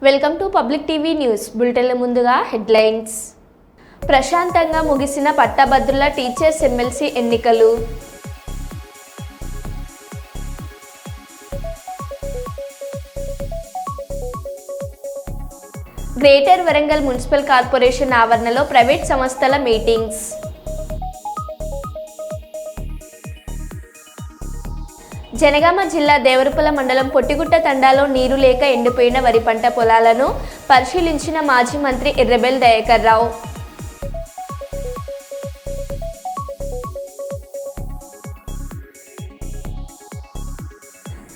Welcome to public TV news బులెటిన్ల ముందుగా headlines. ప్రశాంతంగా ముగిసిన పట్టభద్రుల టీచర్స్ ఎమ్మెల్సీ ఎన్నికలు. గ్రేటర్ వరంగల్ మున్సిపల్ కార్పొరేషన్ ఆవరణలో ప్రైవేట్ సంస్థల మీటింగ్స్. జనగామ జిల్లా దేవరపల్లి మండలం పొట్టిగుట్ట తండాలో నీరు లేక ఎండిపోయిన వరి పంట పొలాలను పరిశీలించిన మాజీ మంత్రి Errabelli Dayakar Rao.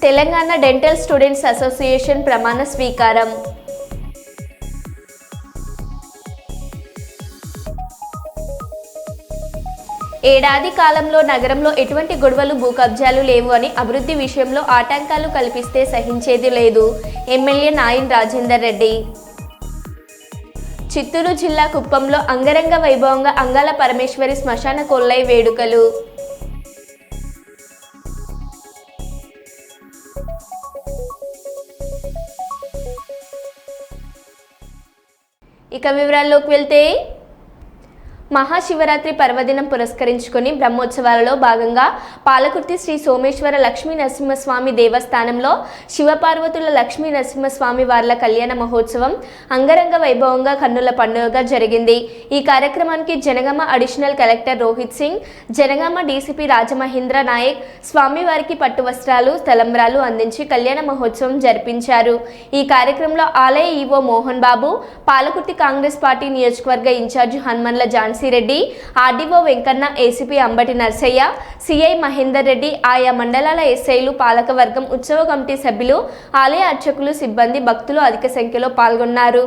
Telangana dental students association ప్రమాణ స్వీకారం. ఏడాది కాలంలో నగరంలో ఎటువంటి గొడవలు భూ కబ్జాలు లేవు అని అభివృద్ధి విషయంలో ఆటంకాలు కల్పిస్తే సహించేది లేదు ఎమ్మెల్యే నాయన్ రాజేందర్ రెడ్డి. చిత్తూరు జిల్లా కుప్పంలో అంగరంగ వైభవంగా అంగాల పరమేశ్వరి శ్మశాన కొల్లై వేడుకలు. ఇక వివరాల్లోకి వెళ్తే, మహాశివరాత్రి పర్వదినం పురస్కరించుకొని బ్రహ్మోత్సవాలలో భాగంగా పాలకుర్తి శ్రీ సోమేశ్వర లక్ష్మీ నరసింహస్వామి దేవస్థానంలో శివపార్వతుల లక్ష్మీ నరసింహస్వామి వార్ల కళ్యాణ మహోత్సవం అంగరంగ వైభవంగా కన్నుల పండుగగా జరిగింది. ఈ కార్యక్రమానికి Jangaon additional collector Rohit Singh, Jangaon DCP Rajamahendra Naik స్వామివారికి పట్టు వస్త్రాలు, తలంబ్రాలు అందించి కళ్యాణ మహోత్సవం జరిపించారు. ఈ కార్యక్రమంలో ఆలయ ఈవో మోహన్ బాబు, పాలకుర్తి కాంగ్రెస్ పార్టీ నియోజకవర్గ incharge Hanumandla Jhansi Reddy, RDO Venkanna, ACP Ambati Narsaiah, CI Mahender Reddy, ఆయా మండలాల ఎస్ఐలు, పాలకవర్గం, ఉత్సవ కమిటీ సభ్యులు, ఆలయ అర్చకులు, సిబ్బంది, భక్తులు అధిక సంఖ్యలో పాల్గొన్నారు.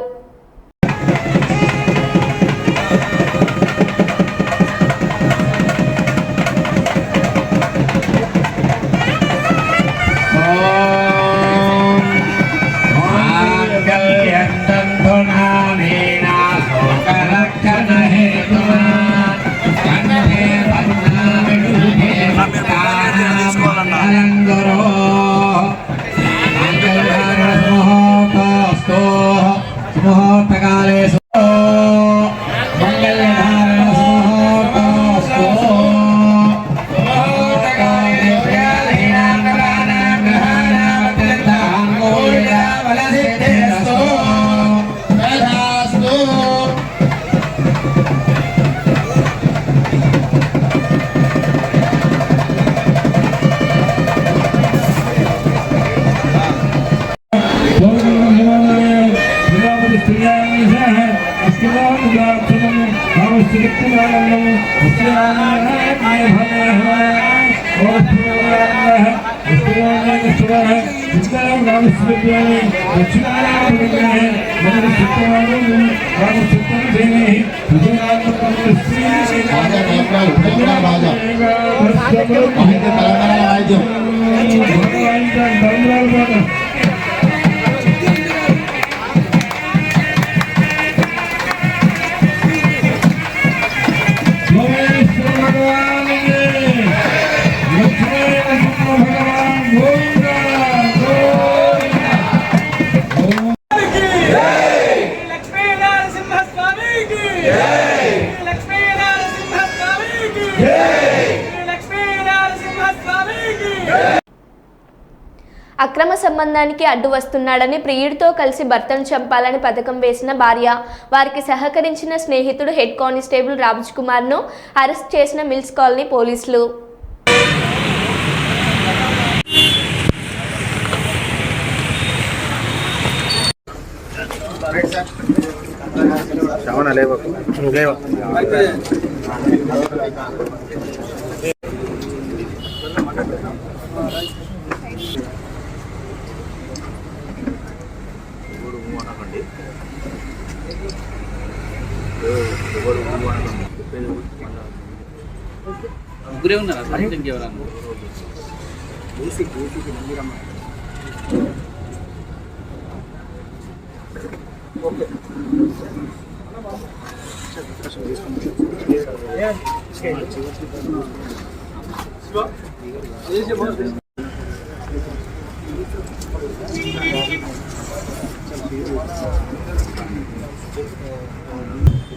అక్రమ సంబంధానికి అడ్డు వస్తున్నాడని ప్రియుడితో కలిసి భర్తను చంపాలని పథకం వేసిన భార్య, వారికి సహకరించిన స్నేహితుడు హెడ్ కానిస్టేబుల్ రాజ్ కుమార్ను అరెస్ట్ చేసిన మిల్స్ కాలనీ పోలీసులు. ముగ్గురే ఉన్నారా సార్? ఇంకెవరన్నా?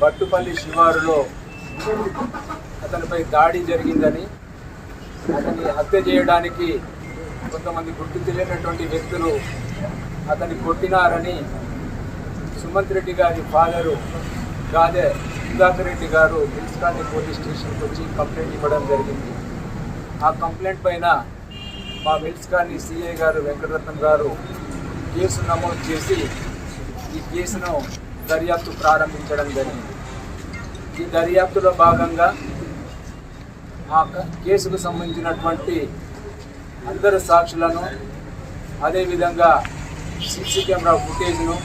బట్టుపల్లి శివారులో అతనిపై దాడి జరిగిందని, అతన్ని హత్య చేయడానికి కొంతమంది గుర్తు తెలియనటువంటి వ్యక్తులు అతన్ని కొట్టినారని సుమంత్ రెడ్డి గారి ఫాదరు గాదే సుధాకర్ రెడ్డి గారు మిల్స్ కాలనీ పోలీస్ స్టేషన్కి వచ్చి కంప్లైంట్ ఇవ్వడం జరిగింది. ఆ కంప్లైంట్ పైన మా మిల్స్ కాలనీ సిఐ గారు వెంకటరత్నం గారు కేసు నమోదు చేసి ఈ కేసును దర్యాప్తు ప్రారంభించడం జరిగింది. ఈ దర్యాప్తులో భాగంగా ఆ కేసుకు సంబంధించినటువంటి అందరు సాక్షులను, అదేవిధంగా సీసీ కెమెరా ఫుటేజ్ను,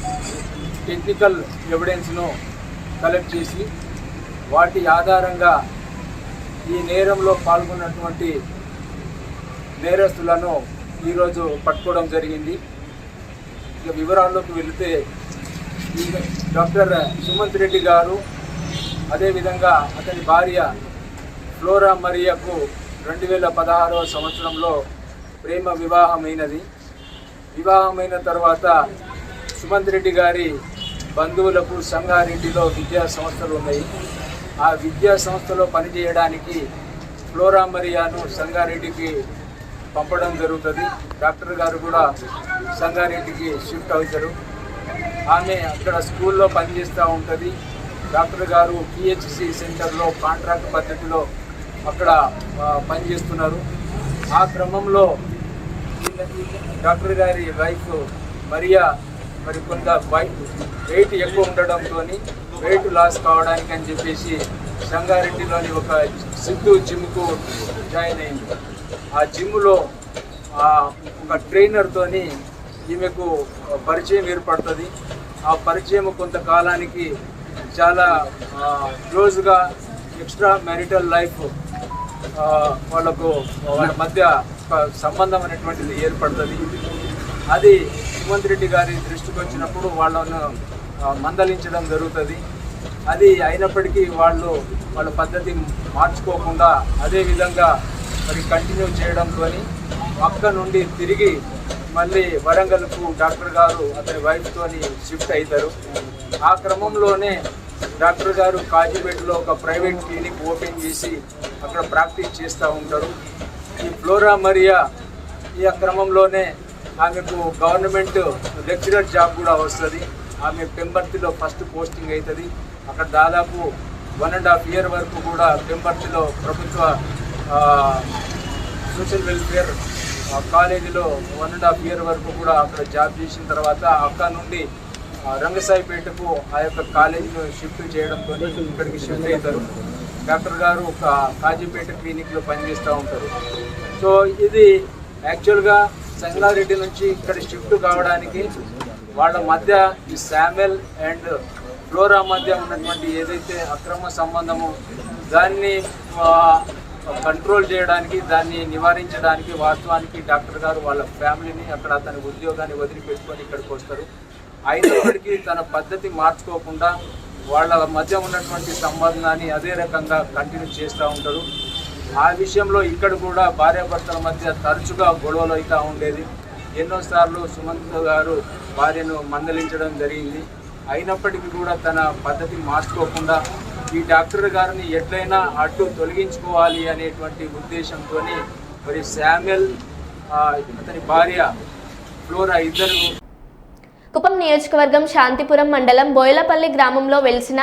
టెక్నికల్ ఎవిడెన్స్ను కలెక్ట్ చేసి వాటి ఆధారంగా ఈ నేరంలో పాల్గొన్నటువంటి నేరస్తులను ఈరోజు పట్టుకోవడం జరిగింది. ఇక వివరాల్లోకి వెళితే ఈ డాక్టర్ సుమంత్ రెడ్డి గారు, అదేవిధంగా అతని భార్య ఫ్లోరా మరియకు 2016వ సంవత్సరంలో ప్రేమ వివాహమైనది. వివాహమైన తర్వాత సుమంత్ రెడ్డి గారి బంధువులకు సంగారెడ్డిలో విద్యా సంస్థలు ఉన్నాయి. ఆ విద్యా సంస్థలో పనిచేయడానికి ఫ్లోరా మరియాను సంగారెడ్డికి పంపడం జరుగుతుంది. డాక్టర్ గారు కూడా సంగారెడ్డికి షిఫ్ట్ అవుతారు. ఆమె అక్కడ స్కూల్లో పనిచేస్తూ ఉంటుంది. డాక్టర్ గారు పిహెచ్సి సెంటర్లో కాంట్రాక్ట్ పద్ధతిలో అక్కడ పనిచేస్తున్నారు. ఆ క్రమంలో డాక్టర్ గారి వైఫ్ మరియా కొంత వెయిట్ ఎక్కువ ఉండడంతో వెయిట్ లాస్ కావడానికి అని చెప్పేసి సంగారెడ్డిలోని ఒక సిద్ధు జిమ్కు జాయిన్ అయింది. ఆ జిమ్లో ఒక ట్రైనర్తోని ఈమెకు పరిచయం ఏర్పడుతుంది. ఆ పరిచయం కొంతకాలానికి చాలా క్లోజ్గా ఎక్స్ట్రా మ్యారిటల్ లైఫ్ వాళ్ళ మధ్య సంబంధం అనేటువంటిది ఏర్పడుతుంది. అది సుమంత్ రెడ్డి గారి దృష్టికి వచ్చినప్పుడు వాళ్ళను మందలించడం జరుగుతుంది. అది అయినప్పటికీ వాళ్ళ పద్ధతి మార్చుకోకుండా అదేవిధంగా కంటిన్యూ చేయడంతో అక్క నుండి తిరిగి మళ్ళీ వరంగల్కు డాక్టర్ గారు అతని వైఫ్తోని షిఫ్ట్ అవుతారు. ఆ క్రమంలోనే డాక్టర్ గారు కాజీపేటలో ఒక ప్రైవేట్ క్లినిక్ ఓపెన్ చేసి అక్కడ ప్రాక్టీస్ చేస్తూ ఉంటారు. ఈ ఫ్లోరా మరియా ఈ క్రమంలోనే ఆమెకు గవర్నమెంట్ లెక్చరర్ జాబ్ కూడా వస్తుంది. ఆమె పెంబర్తిలో ఫస్ట్ పోస్టింగ్ అవుతుంది. అక్కడ దాదాపు 1.5 year వరకు కూడా పెంబర్తిలో ప్రభుత్వ సోషల్ వెల్ఫేర్ కాలేజీలో 1.5 year వరకు కూడా అక్కడ జాబ్ చేసిన తర్వాత అక్కడ నుండి రంగసాయిపేటకు ఆ యొక్క కాలేజీలో షిఫ్ట్ చేయడంతో ఇక్కడికి షిఫ్ట్ అవుతారు. డాక్టర్ గారు ఒక కాజీపేట క్లినిక్లో పనిచేస్తూ ఉంటారు. సో ఇది యాక్చువల్గా సంగారెడ్డి నుంచి ఇక్కడ షిఫ్ట్ కావడానికి వాళ్ళ మధ్య ఈ శామ్యుల్ అండ్ ఫ్లోరా మధ్య ఉన్నటువంటి ఏదైతే అక్రమ సంబంధము దాన్ని కంట్రోల్ చేయడానికి, దాన్ని నివారించడానికి వాస్తవానికి డాక్టర్ గారు వాళ్ళ ఫ్యామిలీని అక్కడ అతని ఉద్యోగాన్ని వదిలిపెట్టుకొని ఇక్కడికి వస్తారు. అయినప్పటికీ తన పద్ధతి మార్చుకోకుండా వాళ్ళ మధ్య ఉన్నటువంటి సంబంధాన్ని అదే రకంగా కంటిన్యూ చేస్తూ ఉంటారు. ఆ విషయంలో ఇక్కడ కూడా భార్యాభర్తల మధ్య తరచుగా గొడవలు అవుతూ ఉండేది. ఎన్నోసార్లు సుమంత్ గారు భార్యను మందలించడం జరిగింది. అయినప్పటికీ కూడా తన పద్ధతి మార్చుకోకుండా ఈ డాక్టర్ గారిని ఎట్లయినా అడ్డు తొలగించుకోవాలి అనేటువంటి ఉద్దేశంతో మరి శామ్యుల్ అతని భార్య ఫ్లోరా ఇద్దరు కుప్పం నియోజకవర్గం శాంతిపురం మండలం బోయలపల్లి గ్రామంలో వెలిసిన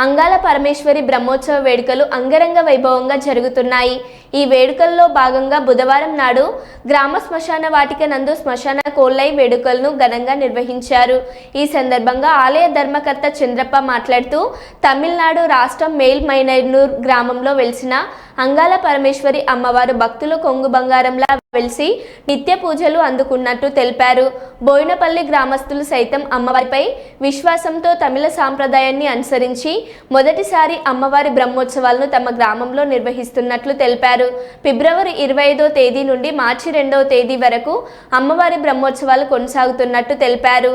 అంగాల పరమేశ్వరి బ్రహ్మోత్సవ వేడుకలు అంగరంగ వైభవంగా జరుగుతున్నాయి. ఈ వేడుకల్లో భాగంగా బుధవారం నాడు గ్రామ శ్మశాన వాటిక నందు శ్మశాన కోళ్ళై వేడుకలను ఘనంగా నిర్వహించారు. ఈ సందర్భంగా ఆలయ ధర్మకర్త చంద్రప్ప మాట్లాడుతూ తమిళనాడు రాష్ట్రం మేల్మైనూర్ గ్రామంలో వెలిసిన అంగాల పరమేశ్వరి అమ్మవారు భక్తులు కొంగు బంగారంలా వెలిసి నిత్య పూజలు అందుకున్నట్టు తెలిపారు. బోయినపల్లి గ్రామస్తులు సైతం అమ్మవారిపై విశ్వాసంతో తమిళ సాంప్రదాయాన్ని అనుసరించి మొదటిసారి అమ్మవారి బ్రహ్మోత్సవాలను తమ గ్రామంలో నిర్వహిస్తున్నట్లు తెలిపారు. ఫిబ్రవరి 25వ తేదీ నుండి మార్చి 2వ తేదీ వరకు అమ్మవారి బ్రహ్మోత్సవాలు కొనసాగుతున్నట్టు తెలిపారు.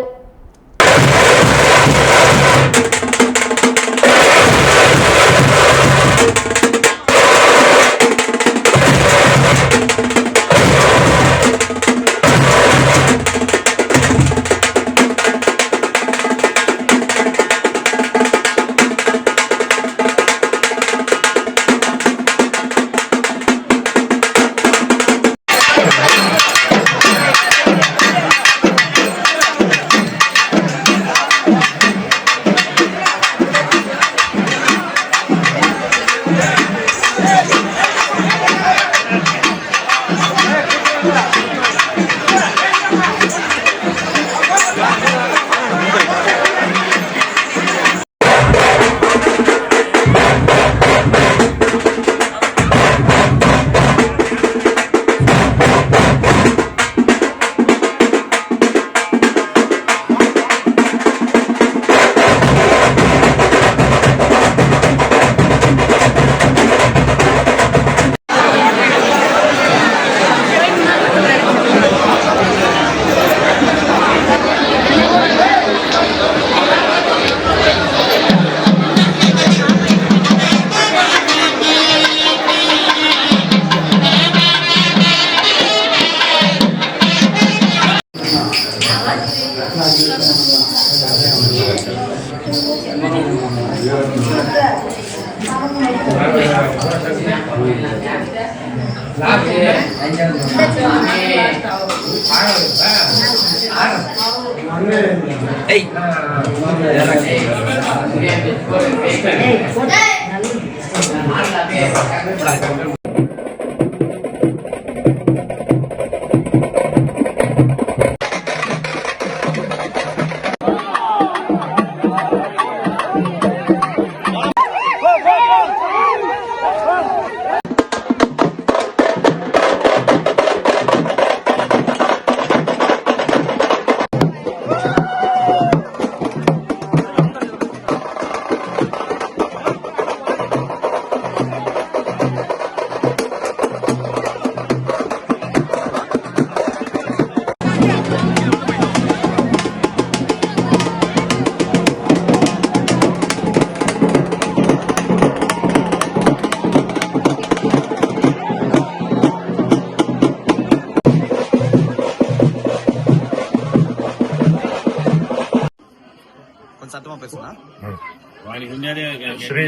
శ్రీ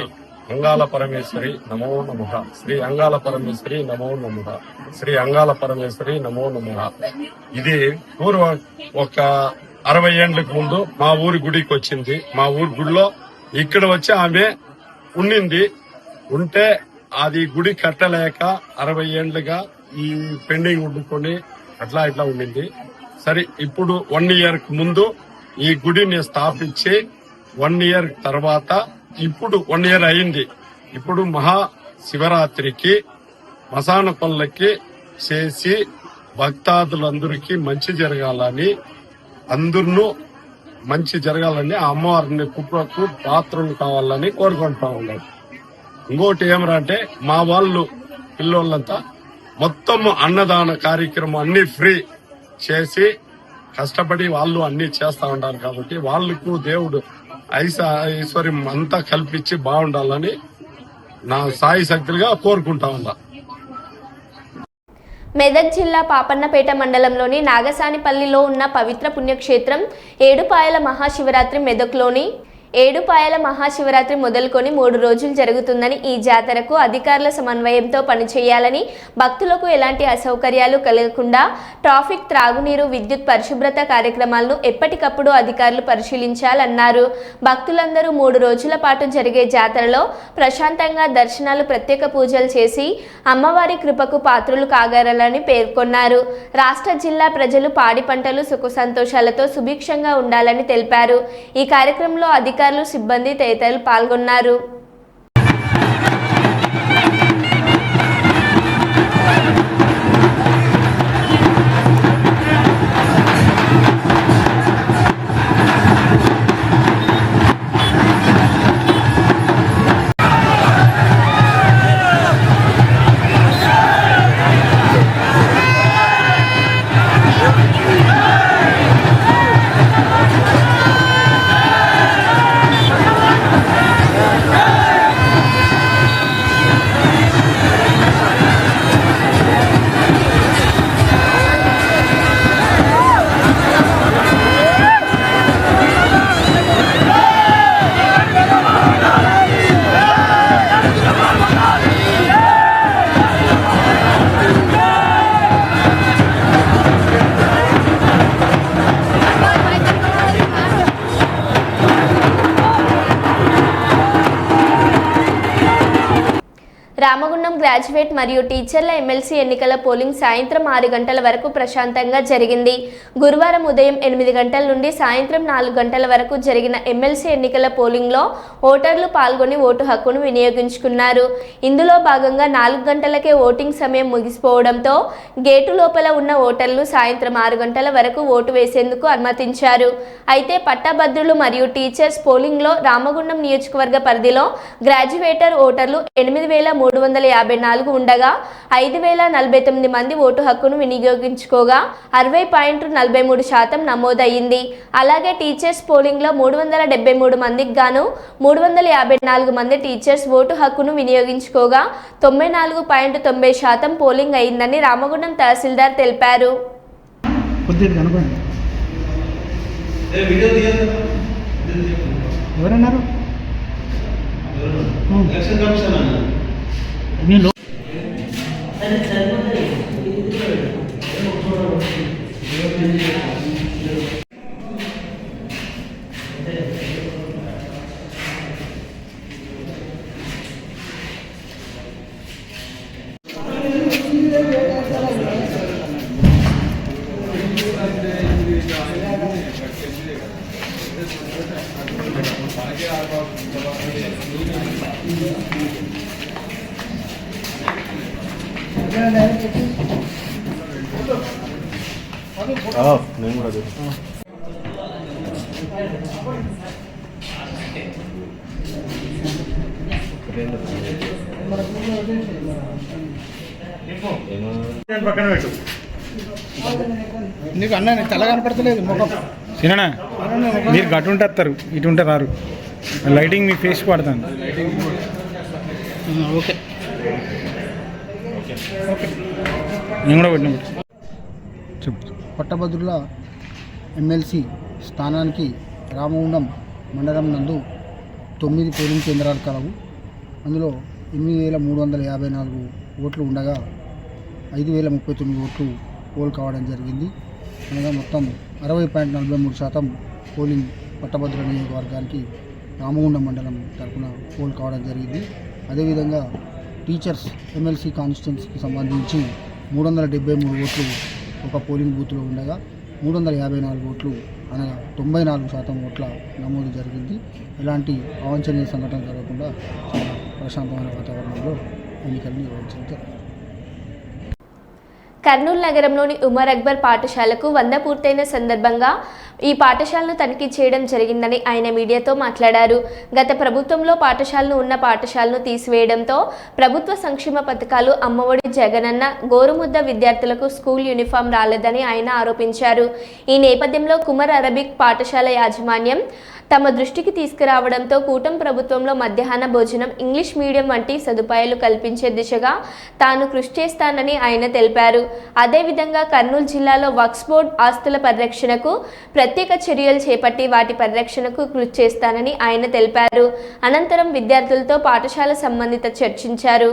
అంగాల పరమేశ్వరి నమో నమః. శ్రీ అంగాల పరమేశ్వరి నమో నమః. శ్రీ అంగాల పరమేశ్వరి నమో నమః. ఇది పూర్వం ఒక 60 ఏండ్లకు ముందు మా ఊరి గుడికి వచ్చింది. మా ఊరి గుడిలో ఇక్కడ వచ్చి ఆమె ఉండింది. ఉంటే అది గుడి కట్టలేక 60 ఏండ్లుగా ఈ పెండింగ్ ఉండుకొని అట్లా ఇట్లా ఉండింది. సరే ఇప్పుడు 1 ఇయర్ ముందు ఈ గుడిని స్థాపించి 1 ఇయర్ తర్వాత ఇప్పుడు 1 ఇయర్ అయింది. ఇప్పుడు మహా శివరాత్రికి మసాన పల్లకి చేసి భక్తాదులందరికీ మంచి జరగాలని అందరూ మంచి జరగాలని ఆ అమ్మవారిని కుప్పకు పాత్రలు కావాలని కోరుకుంటా ఉన్నారు. ఇంకోటి ఏమరా అంటే మా వాళ్ళు పిల్లోళ్ళంతా మొత్తం అన్నదాన కార్యక్రమం అన్ని ఫ్రీ చేసి కష్టపడి వాళ్ళు అన్ని చేస్తా ఉంటారు. కాబట్టి వాళ్లకు దేవుడు ఐశ్వర్యం అంతా కల్పించి బాగుండాలని నా సాయి శక్తులుగా కోరుకుంటా ఉన్నా. మెదక్ జిల్లా పాపన్నపేట మండలంలోని నాగసానిపల్లిలో ఉన్న పవిత్ర పుణ్యక్షేత్రం ఏడుపాయల మహాశివరాత్రి మెదక్లోని ఏడుపాయల మహాశివరాత్రి మొదలుకొని 3 రోజులు జరుగుతుందని, ఈ జాతరకు అధికారుల సమన్వయంతో పనిచేయాలని, భక్తులకు ఎలాంటి అసౌకర్యాలు కలగకుండా ట్రాఫిక్, త్రాగునీరు, విద్యుత్, పరిశుభ్రత కార్యక్రమాలను ఎప్పటికప్పుడు అధికారులు పరిశీలించాలన్నారు. భక్తులందరూ 3 రోజుల పాటు జరిగే జాతరలో ప్రశాంతంగా దర్శనాలు, ప్రత్యేక పూజలు చేసి అమ్మవారి కృపకు పాత్రులు కాగలరని పేర్కొన్నారు. రాష్ట్ర జిల్లా ప్రజలు పాడి పంటలు సుఖ సంతోషాలతో సుభిక్షంగా ఉండాలని తెలిపారు. ఈ కార్యక్రమంలో అధికారులు, సిబ్బంది తదితరులు పాల్గొన్నారు. రామగుండం గ్రాడ్యుయేట్ మరియు టీచర్ల ఎమ్మెల్సీ ఎన్నికల పోలింగ్ సాయంత్రం 6 గంటల వరకు ప్రశాంతంగా జరిగింది. గురువారం ఉదయం 8 గంటల నుండి సాయంత్రం 4 గంటల వరకు జరిగిన ఎమ్మెల్సీ ఎన్నికల పోలింగ్లో ఓటర్లు పాల్గొని ఓటు హక్కును వినియోగించుకున్నారు. ఇందులో భాగంగా 4 గంటలకే ఓటింగ్ సమయం ముగిసిపోవడంతో గేటు లోపల ఉన్న ఓటర్లు సాయంత్రం 6 గంటల వరకు ఓటు వేసేందుకు అనుమతించారు. అయితే పట్టభద్రులు మరియు టీచర్స్ పోలింగ్లో రామగుండం నియోజకవర్గ పరిధిలో గ్రాడ్యుయేటర్ ఓటర్లు 8,354 ఉండగా 5,049 మంది ఓటు హక్కును వినియోగించుకోగా 60.43% నమోదయ్యింది. అలాగే టీచర్స్ పోలింగ్లో 373 మందికి గాను 354 మంది టీచర్స్ ఓటు హక్కును వినియోగించుకోగా 94.90% పోలింగ్ అయిందని రామగుండం తహసీల్దార్ తెలిపారు. ఎవరన్నారు? పక్కన పెట్టు నీకు అన్న తెల్ల కనపడతలేదు ముఖం సినా మీరు గటు ఉంటారు ఇటు ఉంటే రారు లైటింగ్ మీ ఫేస్ పడుతుంది ఓకే నేను కూడా పెట్టిన చెప్పు. పట్టభద్రుల ఎమ్మెల్సీ స్థానానికి రామగుండం మండలం నందు 9 పోలింగ్ కేంద్రాలు కలవు. అందులో 8,354 ఓట్లు ఉండగా 5,039 ఓట్లు పోల్ కావడం జరిగింది. అనగా మొత్తం 60.43% పోలింగ్ పట్టభద్రుల నియోజకవర్గానికి రామగుండం మండలం తరఫున పోల్ కావడం జరిగింది. అదేవిధంగా టీచర్స్ ఎమ్మెల్సీ కాన్స్టిట్యున్సీకి సంబంధించి 373 ఓట్లు ఒక పోలింగ్ బూత్లో ఉండగా 354 ఓట్లు అనగా 94% ఓట్ల నమోదు జరిగింది. ఎలాంటి అవాంఛనీయ సంఘటన జరగకుండా చాలా ప్రశాంతమైన వాతావరణంలో ఎన్నికలు నిర్వహించడం జరిగింది. కర్నూలు నగరంలోని ఉమర్ అక్బర్ పాఠశాలకు 100 పూర్తయిన సందర్భంగా ఈ పాఠశాలను తనిఖీ చేయడం జరిగిందని ఆయన మీడియాతో మాట్లాడారు. గత ప్రభుత్వంలో పాఠశాలను ఉన్న పాఠశాలను తీసివేయడంతో ప్రభుత్వ సంక్షేమ పథకాలు అమ్మఒడి, జగనన్న, గోరుముద్ద విద్యార్థులకు స్కూల్ యూనిఫామ్ రాలేదని ఆయన ఆరోపించారు. ఈ నేపథ్యంలో కుమర్ అరబిక్ పాఠశాల యాజమాన్యం తమ దృష్టికి తీసుకురావడంతో కూటమి ప్రభుత్వంలో మధ్యాహ్న భోజనం, ఇంగ్లీష్ మీడియం వంటి సదుపాయాలు కల్పించే దిశగా తాను కృషి చేస్తానని ఆయన తెలిపారు. అదేవిధంగా కర్నూలు జిల్లాలో వక్ఫ్ బోర్డు ఆస్తుల పరిరక్షణకు ప్రత్యేక చర్యలు చేపట్టి వాటి పరిరక్షణకు కృషి చేస్తానని ఆయన తెలిపారు. అనంతరం విద్యార్థులతో పాఠశాల సంబంధిత చర్చించారు.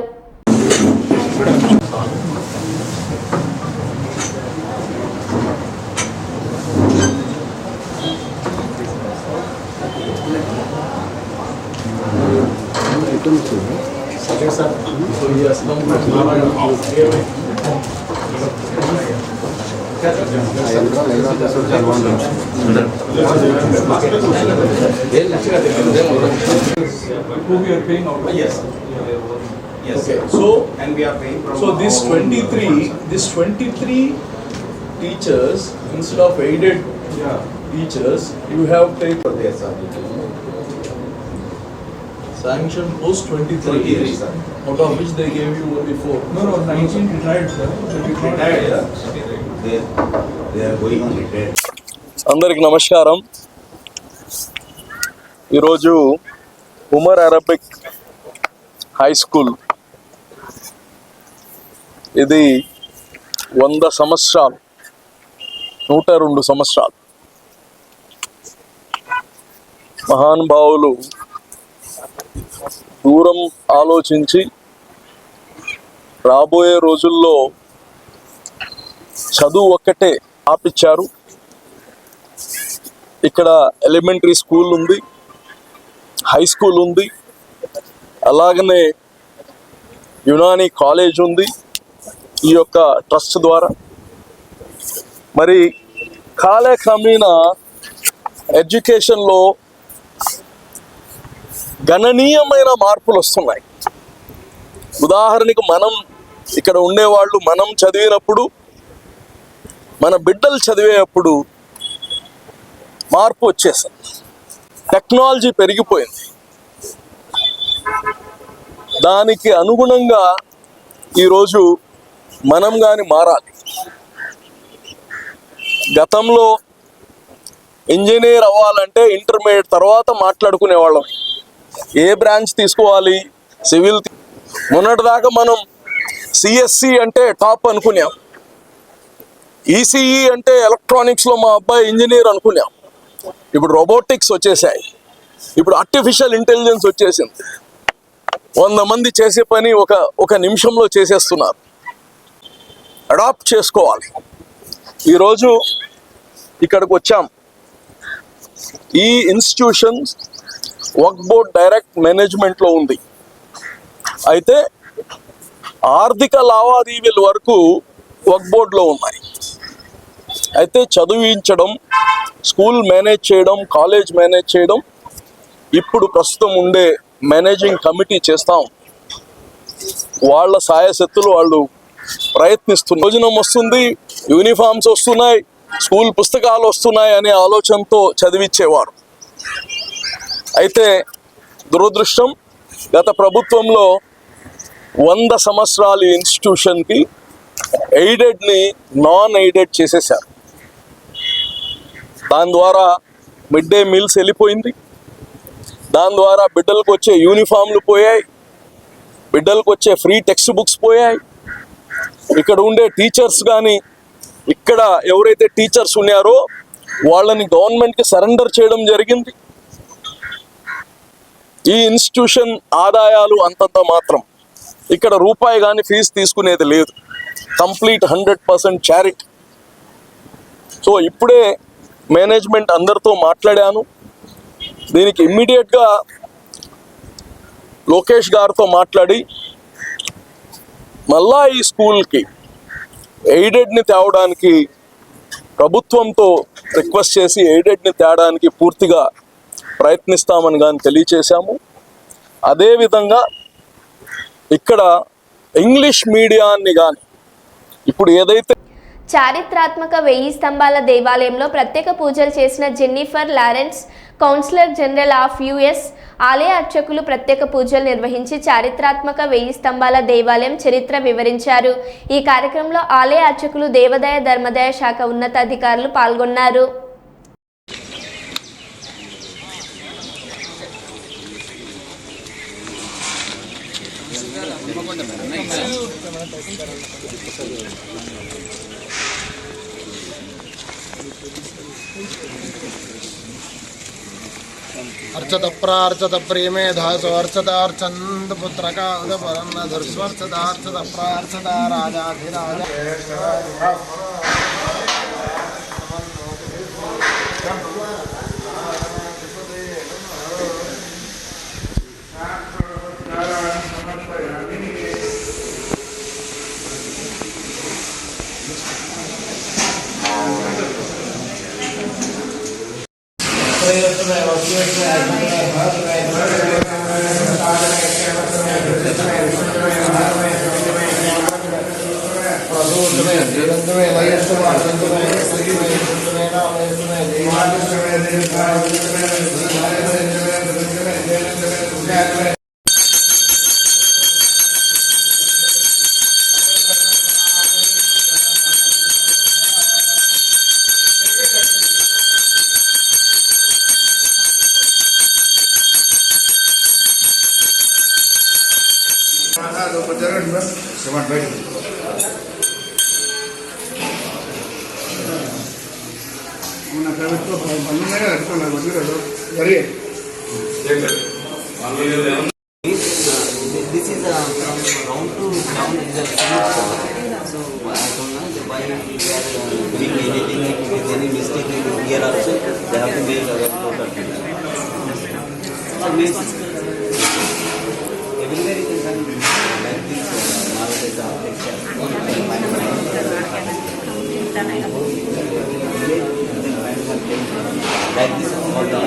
Okay. So this 23 teachers, instead of aided teachers, you have taken sanction post 23, out of which they gave you only 4. No, 19 retired, sir. Retired, yeah? They are going on retired. అందరికి నమస్కారం. ఈరోజు ఉమర్ అరబిక్ హై స్కూల్ ఇది 100 సంవత్సరాలు, 102 సంవత్సరాలు మహానుభావులు దూరం ఆలోచించి రాబోయే రోజుల్లో చదువు ఒక్కటే ఆపిచ్చారు. ఇక్కడ ఎలిమెంటరీ స్కూల్ ఉంది, హై స్కూల్ ఉంది, అలాగనే యునాని కాలేజ్ ఉంది ఈ యొక్క ట్రస్ట్ ద్వారా. మరి కాలక్రమేణా ఎడ్యుకేషన్లో గణనీయమైన మార్పులు వస్తున్నాయి. ఉదాహరణకు మనం ఇక్కడ ఉండేవాళ్ళు, మనం చదివినప్పుడు, మన బిడ్డలు చదివేటప్పుడు మార్పు వచ్చేసింది. టెక్నాలజీ పెరిగిపోయింది. దానికి అనుగుణంగా ఈరోజు మనం కానీ మారాలి. గతంలో ఇంజనీర్ అవ్వాలంటే ఇంటర్మీడియట్ తర్వాత మాట్లాడుకునేవాళ్ళం, ఏ బ్రాంచ్ తీసుకోవాలి, సివిల్. మొన్నటిదాకా మనం సిఎస్సి అంటే టాప్ అనుకున్నాం, ఈసీఈ అంటే ఎలక్ట్రానిక్స్లో మా అబ్బాయి ఇంజనీర్ అనుకున్నాం. ఇప్పుడు రోబోటిక్స్ వచ్చేసాయి, ఇప్పుడు ఆర్టిఫిషియల్ ఇంటెలిజెన్స్ వచ్చేసింది. 100 మంది చేసే పని ఒక నిమిషంలో చేసేస్తున్నారు. అడాప్ట్ చేసుకోవాలి. ఈరోజు ఇక్కడికి వచ్చాం. ఈ ఇన్స్టిట్యూషన్ వక్ఫ్ బోర్డ్ డైరెక్ట్ మేనేజ్మెంట్లో ఉంది. అయితే ఆర్థిక లావాదేవీల వరకు వక్ఫ్ బోర్డులో ఉన్నాయి. అయితే చదివించడం, స్కూల్ మేనేజ్ చేయడం, కాలేజ్ మేనేజ్ చేయడం ఇప్పుడు ప్రస్తుతం ఉండే మేనేజింగ్ కమిటీ చేస్తాం. వాళ్ళ సాయశక్తులు వాళ్ళు ప్రయత్నిస్తున్నారు. భోజనం వస్తుంది, యూనిఫామ్స్ వస్తున్నాయి, స్కూల్ పుస్తకాలు వస్తున్నాయి అనే ఆలోచనతో చదివించేవారు. అయితే దురదృష్టం, గత ప్రభుత్వంలో 100 సంవత్సరాల ఇన్స్టిట్యూషన్కి ఎయిడెడ్ని నాన్ ఎయిడెడ్ చేసేశారు. దాని ద్వారా మిడ్ డే మీల్స్ వెళ్ళిపోయింది. దాని ద్వారా బిడ్డలకు వచ్చే యూనిఫామ్లు పోయాయి, బిడ్డలకు వచ్చే ఫ్రీ టెక్స్ట్ బుక్స్ పోయాయి. ఇక్కడ ఉండే టీచర్స్ కానీ, ఇక్కడ ఎవరైతే టీచర్స్ ఉన్నారో వాళ్ళని గవర్నమెంట్కి సరెండర్ చేయడం జరిగింది. ఈ ఇన్స్టిట్యూషన్ ఆదాయాలు అంతంత మాత్రం. ఇక్కడ రూపాయి కానీ ఫీజు తీసుకునేది లేదు. Complete 100% charity. సో ఇప్పుడే మేనేజ్మెంట్ అందరితో మాట్లాడాను. దీనికి ఇమ్మీడియట్గా లోకేష్ గారితో మాట్లాడి మళ్ళా ఈ స్కూల్కి ఎయిడెడ్ని తేవడానికి ప్రభుత్వంతో రిక్వెస్ట్ చేసి ఎయిడెడ్ని తేవడానికి పూర్తిగా ప్రయత్నిస్తామని కానీ తెలియచేశాము. అదేవిధంగా ఇక్కడ ఇంగ్లీష్ మీడియాన్ని కానీ ఇప్పుడు ఏదైతే చారిత్రాత్మక 1000 స్తంభాల దేవాలయంలో ప్రత్యేక పూజలు చేసిన Jennifer Lawrence, councillor general of US ఆలయ అర్చకులు ప్రత్యేక పూజలు నిర్వహించి చారిత్రాత్మక 1000 స్తంభాల దేవాలయం చరిత్ర వివరించారు. ఈ కార్యక్రమంలో ఆలయ అర్చకులు, దేవాదాయ ధర్మాదాయ శాఖ ఉన్నతాధికారులు పాల్గొన్నారు. अर्चत प्रार्चत प्रेमेधासो अर्चत अर्चन्द पुत्रका उदपरन्न धुर्स्वर्चत अर्चत प्रार्चत राजाधिराज This is from round to down is a fluid color. So I don't know why we are doing anything. If there is any mistake here also, they have to make a total. So everywhere you can find like this nowadays like this all the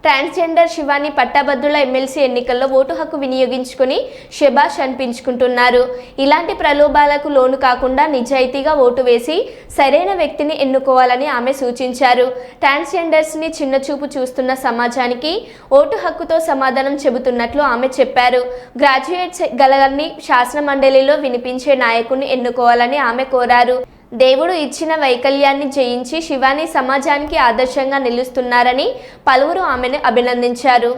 transgender Shivani పట్టభద్రుల MLC ఎన్నికల్లో vote హక్కు వినియోగించుకుని శభాష్ అనిపించుకుంటున్నారు. ఇలాంటి ప్రలోభాలకు లోను కాకుండా నిజాయితీగా vote వేసి సరైన వ్యక్తిని ఎన్నుకోవాలని ఆమె సూచించారు. ట్రాన్స్జెండర్స్ని చిన్నచూపు చూస్తున్న సమాజానికి ఓటు హక్కుతో సమాధానం చెబుతున్నట్లు ఆమె చెప్పారు. గ్రాడ్యుయేట్స్ గలన్ని శాసన మండలిలో వినిపించే నాయకుడిని ఎన్నుకోవాలని ఆమె కోరారు. దేవుడు ఇచ్చిన వైకల్యాన్ని జయించి శివాని సమాజానికి ఆదర్శంగా నిలుస్తున్నారని పలువురు ఆమెను అభినందించారు.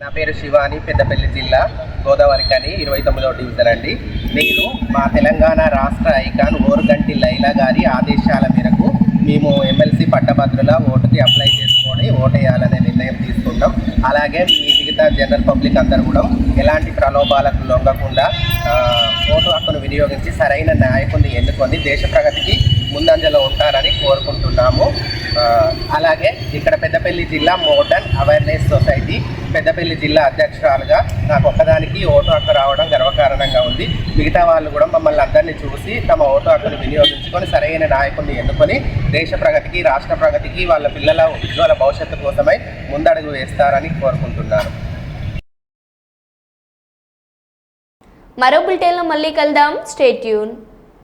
నా పేరు శివాని, పెద్దపల్లి జిల్లా, గోదావరిఖని 29వ డివిజన్ అండి. నేను మా తెలంగాణ రాష్ట్ర ఐకాన్ ఓరుగంటి లైలా గారి ఆదేశాల మేరకు మేము ఎమ్మెల్సీ పట్టభద్రుల ఓటుకి అప్లై చేసుకొని ఓటేయాలనే నిర్ణయం తీసుకుంటాం. అలాగే మిగతా జనరల్ పబ్లిక్ అందరూ కూడా ఎలాంటి ప్రలోభాలకు లొంగకుండా ఓటు హక్కును వినియోగించి సరైన నాయకుడిని ఎన్నుకొని దేశ ప్రగతికి ముందంజలో ఉంటారని కోరుకుంటున్నాము. అలాగే ఇక్కడ పెద్దపల్లి జిల్లా మోడర్న్ అవేర్నెస్ సొసైటీ పెద్దపల్లి జిల్లా అధ్యక్షురాలుగా నాకు ఒక్కదానికి ఓటు హక్కు రావడం గర్వకారణంగా ఉంది. మిగతా వాళ్ళు కూడా మమ్మల్ని అందరినీ చూసి తమ ఓటు హక్కును వినియోగించుకొని సరైన నాయకుడిని ఎన్నుకొని దేశ ప్రగతికి, రాష్ట్ర ప్రగతికి, వాళ్ళ పిల్లల ఉజ్వల భవిష్యత్తు కోసమై ముందడుగు వేస్తారని కోరుకుంటున్నాను. మరో బులెటిన్లో మళ్ళీ కలుద్దాం. Stay tune.